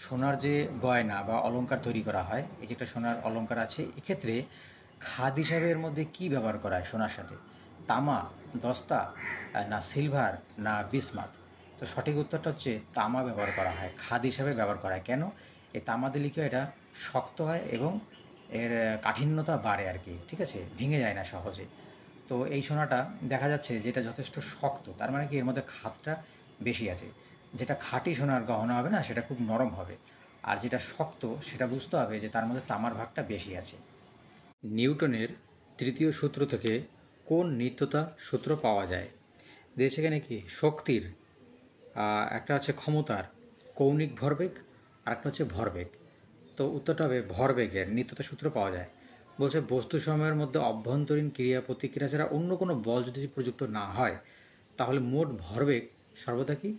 সোনার যে গয়না বা অলংকার তৈরি করা হয়, এই যে একটা সোনার অলংকার আছে, এক্ষেত্রে খাদ হিসাবে এর মধ্যে কী ব্যবহার করা হয় সোনার সাথে? তামা, দস্তা, না সিলভার, না বিসমাথ? তো সঠিক উত্তরটা হচ্ছে তামা ব্যবহার করা হয়, খাদ হিসাবে ব্যবহার করা হয়। কেন? এই তামা দিলে কি হয়, এটা শক্ত হয় এবং এর কাঠিন্যতা বাড়ে আর কি, ঠিক আছে? ভেঙে যায় না সহজে। তো এই সোনাটা দেখা যাচ্ছে যে এটা যথেষ্ট শক্ত, তার মানে কি এর মধ্যে খাদটা বেশি আছে। যেটা খাঁটি সোনার গহনা হবে না, সেটা খুব নরম হবে। আর যেটা শক্ত সেটা বুঝতে হবে যে তার মধ্যে তামার ভাগটা বেশি আছে। নিউটনের তৃতীয় সূত্র থেকে কোন নিত্যতা সূত্র পাওয়া যায়? যে সেখানে কি শক্তির, একটা হচ্ছে ক্ষমতার, কৌণিক ভরবেগ, আর একটা হচ্ছে ভরবেগ। তো উত্তরটা হবে ভরবেগের নিত্যতা সূত্র পাওয়া যায়। বলছে বস্তু সময়ের মধ্যে অভ্যন্তরীণ ক্রিয়া প্রতিক্রিয়া ছাড়া অন্য কোনো বল যদি প্রযুক্ত না হয়, তাহলে মোট ভরবেগ সর্বদা কি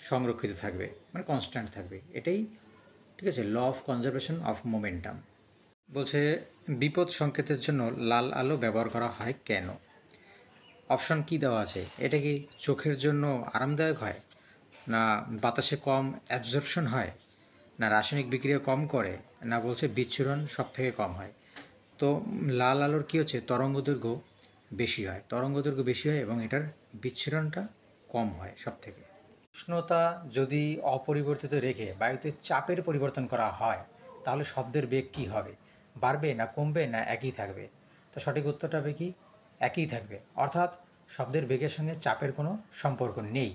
সংরক্ষিত থাকবে, মানে কনস্ট্যান্ট থাকবে। এটাই, ঠিক আছে, law of conservation of momentum. বলছে বিপদ সংকেতের জন্য লাল আলো ব্যবহার করা হয় কেন? অপশন কি দেওয়া আছে? এটা কি চোখের জন্য আরামদায়ক হয়, না বাতাসে কম অ্যাবজর্পশন হয়, না রাসায়নিক বিক্রিয়া কম করে, না বলছে বিচ্ছুরণ সব থেকে কম হয়? তো লাল আলোর কী হচ্ছে, তরঙ্গদৈর্ঘ্য বেশি হয়, তরঙ্গদৈর্ঘ্য বেশি হয় এবং এটার বিচ্ছুরণটা কম হয় সব থেকে। উষ্ণতা যদি অপরিবর্তিত রেখে বায়ুতে চাপের পরিবর্তন করা হয়, তাহলে শব্দের বেগ কী হবে? বাড়বে না কমবে না একই থাকবে? তো সঠিক উত্তরটা হবে কি, একই থাকবে। অর্থাৎ শব্দের বেগের সঙ্গে চাপের কোনো সম্পর্ক নেই।